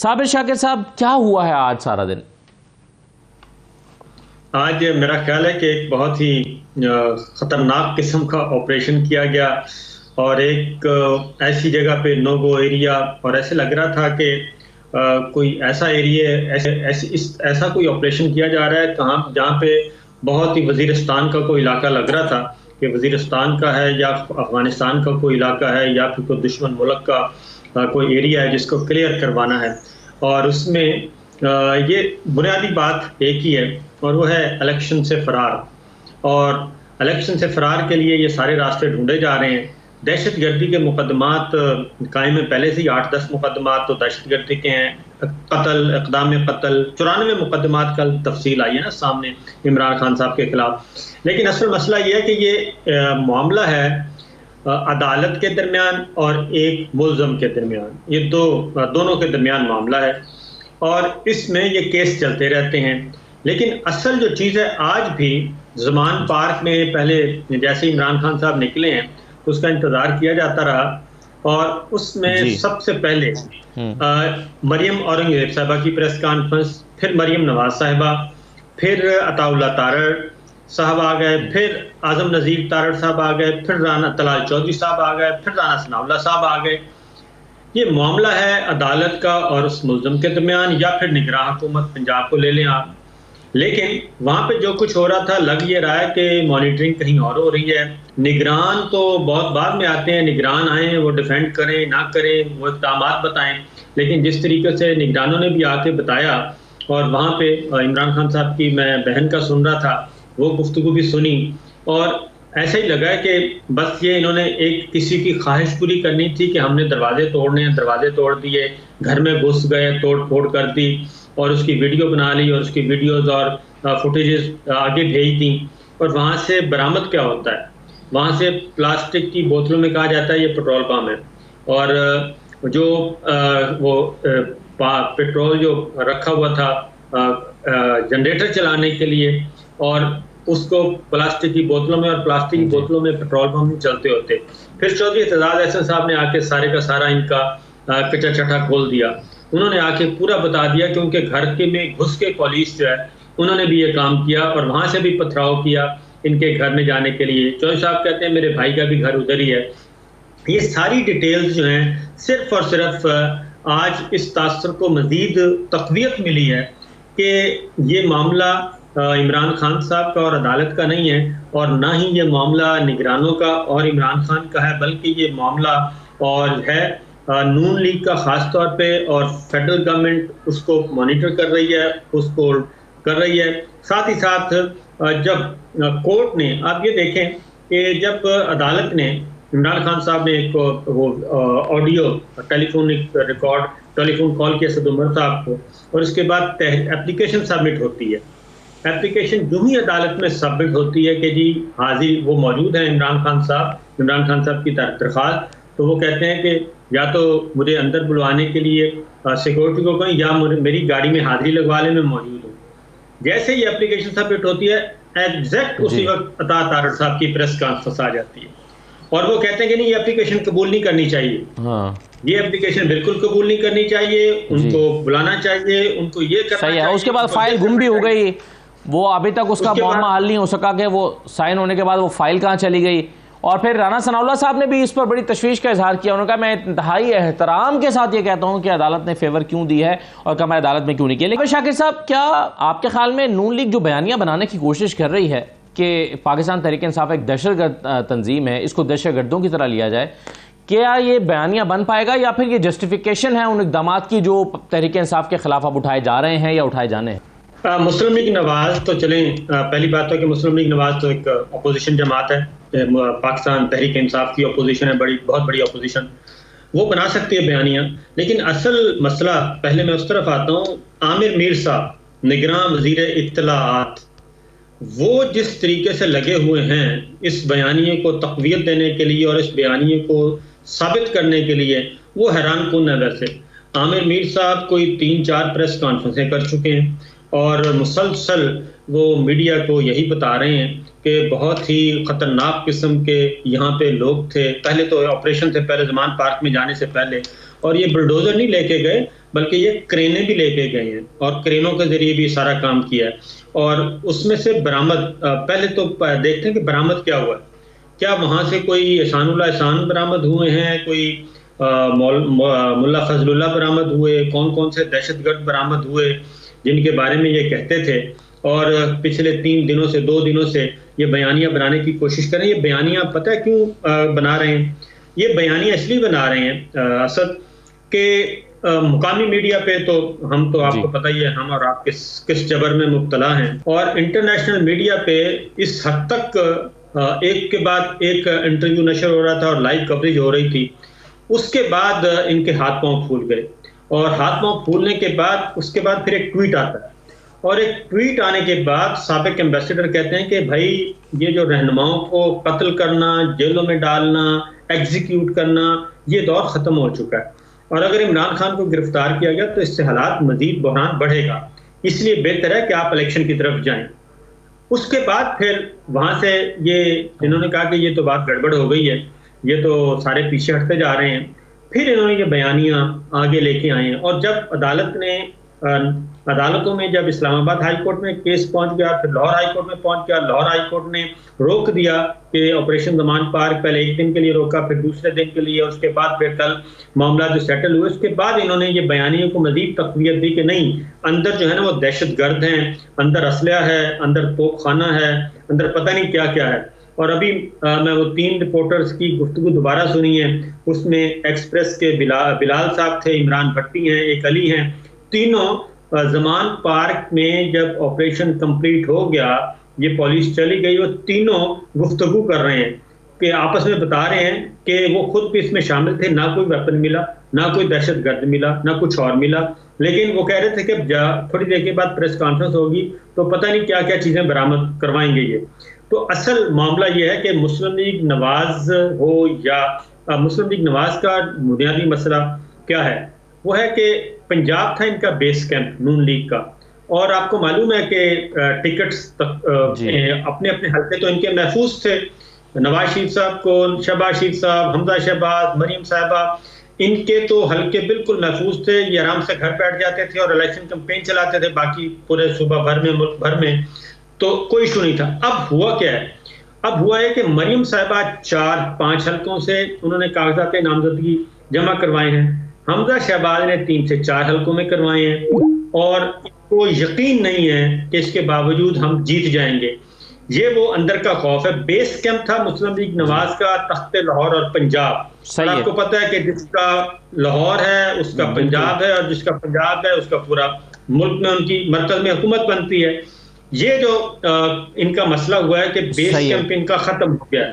साबिर शाकिर साहब, क्या हुआ है आज सारा दिन? आज मेरा ख्याल है कि एक बहुत ही खतरनाक किस्म का ऑपरेशन किया गया और एक ऐसी जगह पे नो गो एरिया, और ऐसे लग रहा था कि कोई ऐसा एरिया ऐसा कोई ऑपरेशन किया जा रहा है कहाँ जहाँ पे बहुत ही वजीरिस्तान का कोई इलाका लग रहा था कि वजीरिस्तान का है या अफगानिस्तान का कोई इलाका है या फिर कोई दुश्मन मुल्क का कोई एरिया है जिसको क्लियर करवाना है। और उसमें ये बुनियादी बात एक ही है और वो है इलेक्शन से फरार। और इलेक्शन से फरार के लिए ये सारे रास्ते ढूंढे जा रहे हैं। दहशतगर्दी के मुकदमात कायम है पहले से ही, 8-10 मुकदमात तो दहशतगर्दी के हैं, कत्ल, इक़दाम कत्ल, 94 मुकदमात कल तफसील आई है ना सामने इमरान खान साहब के खिलाफ। लेकिन असल मसला ये है कि ये मामला है अदालत के दरमियान और एक मुल्ज़म के दरमियान, ये दोनों के दरमियान मामला है और इसमें ये केस चलते रहते हैं। लेकिन असल जो चीज़ है, आज भी ज़मान पार्क में पहले जैसे इमरान खान साहब निकले हैं उसका इंतज़ार किया जाता रहा और उसमें सबसे पहले मरियम औरंगज़ेब साहिबा की प्रेस कॉन्फ्रेंस, फिर मरियम नवाज साहिबा, फिर अताउल्लाह तारड़ साहब आ गए, फिर आज़म नज़ीर तारड़ साहब आ गए, फिर राना तलाल चौधरी साहब आ गए, फिर राना सनाउल्लाह साहब आ गए। ये मामला है अदालत का और उस मुल्ज़म के दरमियान, या फिर निगरान हुकूमत पंजाब को ले लें आप। लेकिन वहाँ पे जो कुछ हो रहा था, लग ये रहा है कि मॉनिटरिंग कहीं और हो रही है। निगरान तो बहुत बाद में आते हैं, निगरान आए वो डिफेंड करें ना करें, वो इक़दामात बताएं, लेकिन जिस तरीके से निगरानों ने भी आके बताया और वहाँ पे इमरान खान साहब की मैं बहन का सुन रहा था, वो गुफ्तगू भी सुनी और ऐसा ही लगा है कि बस ये इन्होंने एक किसी की ख्वाहिश पूरी करनी थी कि हमने दरवाजे तोड़ने हैं, दरवाजे तोड़ दिए, घर में घुस गए, तोड़ फोड़ कर दी और उसकी वीडियो बना ली और उसकी वीडियोस और फुटेजेस आगे भेज दी। और वहाँ से बरामद क्या होता है, वहाँ से प्लास्टिक की बोतलों में कहा जाता है ये पेट्रोल पंप है और जो वो पेट्रोल जो रखा हुआ था जनरेटर चलाने के लिए, और उसको प्लास्टिक की बोतलों में, और प्लास्टिक की बोतलों में पेट्रोल पंप चलते होते। फिर चौधरी एतजाज अहसन साहब ने आके सारे का सारा इनका कच्चा चट्टा खोल दिया। उन्होंने आके पूरा बता दिया कि उनके घर के में घुस के पुलिस जो है उन्होंने भी ये काम किया और वहाँ से भी पथराव किया इनके घर में जाने के लिए। चौधरी साहब कहते हैं मेरे भाई का भी घर उधर ही है। ये सारी डिटेल्स जो हैं सिर्फ और सिर्फ आज इस तासर को मजीद तक़वियत मिली है कि ये मामला इमरान खान साहब का और अदालत का नहीं है और ना ही ये मामला निगरानों का और इमरान खान का है, बल्कि ये मामला और है नून लीग का ख़ास तौर पे, और फेडरल गवर्नमेंट उसको मॉनिटर कर रही है, उसको कर रही है। साथ ही साथ जब कोर्ट ने, आप ये देखें कि जब अदालत ने इमरान खान साहब ने एक वो audio telephonic record telephone call किया सद उमर साहब को, और उसके बाद एप्लीकेशन सबमिट होती है। एप्लीकेशन जो ही अदालत में सबमिट होती है कि जी हाजिर वो मौजूद है इमरान खान साहब की दरख्वास्त, तो वो कहते हैं कि या तो मुझे अंदर बुलवाने के लिए सिक्योरिटी को कहें या मेरी गाड़ी में हाजिरी लगवा लें, मैं मौजूद हूँ। जैसे ही एप्लीकेशन सबमिट होती है एग्जैक्ट उसी वक्त अता तारड़ साहब की प्रेस कॉन्फ्रेंस आ जाती है और वो कहते हैं कि नहीं ये एप्लीकेशन कबूल नहीं करनी चाहिए। हाँ। ये एप्लीकेशन बिल्कुल कबूल नहीं करनी चाहिए, उनको बुलाना चाहिए, उनको ये करना चाहिए। उसके बाद फाइल गुम भी हो गई, वो अभी तक उसका मामला हल नहीं हो सका कि वो साइन होने के बाद वो फाइल कहाँ चली गई। और फिर राना सनाउल्लाह साहब ने भी इस पर बड़ी तशवीश का इजहार किया। उन्होंने कहा मैं इंतहाई एहतराम के साथ ये कहता हूँ कि अदालत ने फेवर क्यों दी है और कहा मैं अदालत में क्यों नहीं किया। लेकिन शाकिर साहब, क्या आपके ख्याल में नून लीग जो बयानियाँ बनाने की कोशिश कर रही है कि पाकिस्तान तहरीक इंसाफ एक दहशतगर्द तंजीम है, इसको दहशतगर्दों की तरह लिया जाए, क्या ये बयानियाँ बन पाएगा या फिर ये जस्टिफिकेशन है उन इक़दामात की जो तहरीक इंसाफ के खिलाफ अब उठाए जा रहे हैं या उठाए जाने हैं? मुस्लिम लीग नवाज तो चलें, पहली बात तो कि मुस्लिम लीग नवाज तो एक अपोजिशन जमात है, पाकिस्तान तहरीक इंसाफ की अपोजिशन है, बहुत बड़ी अपोजिशन, वो बना सकती है बयानियाँ। लेकिन असल मसला, पहले मैं उस तरफ आता हूँ, आमिर मीर साहब निगरान वज़ीर इत्तलाआत, वो जिस तरीके से लगे हुए हैं इस बयानिए को तक़वियत देने के लिए और इस बयानिए को साबित करने के लिए, वो हैरान कुन है। वैसे आमिर मीर साहब कोई 3-4 प्रेस कॉन्फ्रेंसें कर चुके हैं और मुसलसल वो मीडिया को यही बता रहे हैं कि बहुत ही ख़तरनाक किस्म के यहाँ पे लोग थे। पहले तो ऑपरेशन से पहले ज़मान पार्क में जाने से पहले, और ये बुलडोज़र नहीं लेके गए, बल्कि ये क्रेनें भी लेके गए हैं और क्रेनों के जरिए भी सारा काम किया है। और उसमें से बरामद पहले तो देखते हैं कि बरामद क्या हुआ है। क्या वहां से कोई एहसानुल्लाह एहसान बरामद हुए हैं, कोई मुल्ला फजलुल्लाह बरामद हुए, कौन कौन से दहशतगर्द बरामद हुए जिनके बारे में ये कहते थे और पिछले 3 दिनों से 2 दिनों से ये बयानियां बनाने की कोशिश कर रहे हैं। ये बयानियां पता है क्यों बना रहे हैं? ये बयानियां इसलिए बना रहे हैं असद के मुकामी मीडिया पे तो हम तो आपको पता ही है हम और आप किस जबर में मुब्तला हैं, और इंटरनेशनल मीडिया पे इस हद तक एक के बाद एक इंटरव्यू नशर हो रहा था और लाइव कवरेज हो रही थी। उसके बाद इनके हाथ पांव फूल गए और हाथ पांव फूलने के बाद उसके बाद फिर एक ट्वीट आता है और एक ट्वीट आने के बाद साबिक एम्बेसडर कहते हैं कि भाई ये जो रहनुमाओं को कत्ल करना, जेलों में डालना, एग्जीक्यूट करना, ये दौर खत्म हो चुका है और अगर इमरान खान को गिरफ्तार किया गया तो इससे हालात मजीद बहरान बढ़ेगा, इसलिए बेहतर है कि आप इलेक्शन की तरफ जाएं। उसके बाद फिर वहां से ये इन्होंने कहा कि ये तो बात गड़बड़ हो गई है, ये तो सारे पीछे हटते जा रहे हैं। फिर इन्होंने ये बयानियां आगे लेके आए हैं और जब अदालतों में जब इस्लामाबाद हाई कोर्ट में केस पहुंच गया, फिर लाहौर हाई कोर्ट में पहुंच गया, लाहौर हाई कोर्ट ने रोक दिया कि ऑपरेशन जमान पार्क पहले 1 दिन के लिए रोका, फिर दूसरे दिन के लिए, उसके बाद फिर कल मामला जो सेटल हुए उसके बाद इन्होंने ये बयानियों को मजीद तक़वियत दी कि नहीं, अंदर जो है ना वो दहशतगर्द हैं, अंदर असलहा है, अंदर तोपखाना है, अंदर पता नहीं क्या क्या है। और अभी मैं वो 3 रिपोर्टर्स की गुफ्तगू दोबारा सुनी है, उसमें एक्सप्रेस के बिलाल साहब थे, इमरान भट्टी हैं, एक अली हैं, तीनों जमान पार्क में जब ऑपरेशन कंप्लीट हो गया, ये पुलिस चली गई, वो तीनों गुफ्तगू कर रहे हैं कि आपस में बता रहे हैं कि वो खुद भी इसमें शामिल थे, ना कोई वेपन मिला, ना कोई दहशतगर्द मिला, ना कुछ और मिला, लेकिन वो कह रहे थे कि थोड़ी देर के बाद प्रेस कॉन्फ्रेंस होगी तो पता नहीं क्या क्या चीजें बरामद करवाएंगे ये। तो असल मामला ये है कि मुस्लिम लीग नवाज हो या मुस्लिम लीग नवाज का बुनियादी मसला क्या है, वो है कि पंजाब था इनका बेस कैंप नून लीग का, और आपको मालूम है कि टिकट्स अपने अपने हल्के तो इनके महफूज थे। नवाज शरीफ साहब को, शहबाज शरीफ साहब, हमजा शहबाज, मरीम साहिबा, इनके तो हल्के बिल्कुल महफूज थे, ये आराम से घर बैठ जाते थे और इलेक्शन कैंपेन चलाते थे, बाकी पूरे सूबा भर में, मुल्क भर में तो कोई इशू नहीं था। अब हुआ क्या है? अब हुआ है कि मरीम साहिबा 4-5 हल्कों से उन्होंने कागजात नामजदगी जमा करवाए हैं, हमजा शहबाज ने 3 से 4 हल्कों में करवाए हैं और इनको यकीन नहीं है कि इसके बावजूद हम जीत जाएंगे। ये वो अंदर का खौफ है। बेस कैंप था मुस्लिम लीग नवाज का तख्ते लाहौर और पंजाब। आपको पता है कि जिसका लाहौर है उसका पंजाब है और जिसका पंजाब है उसका पूरा मुल्क में उनकी मरकज में हुकूमत बनती है। ये जो इनका मसला हुआ है कि बेस कैंप इनका खत्म हो गया है।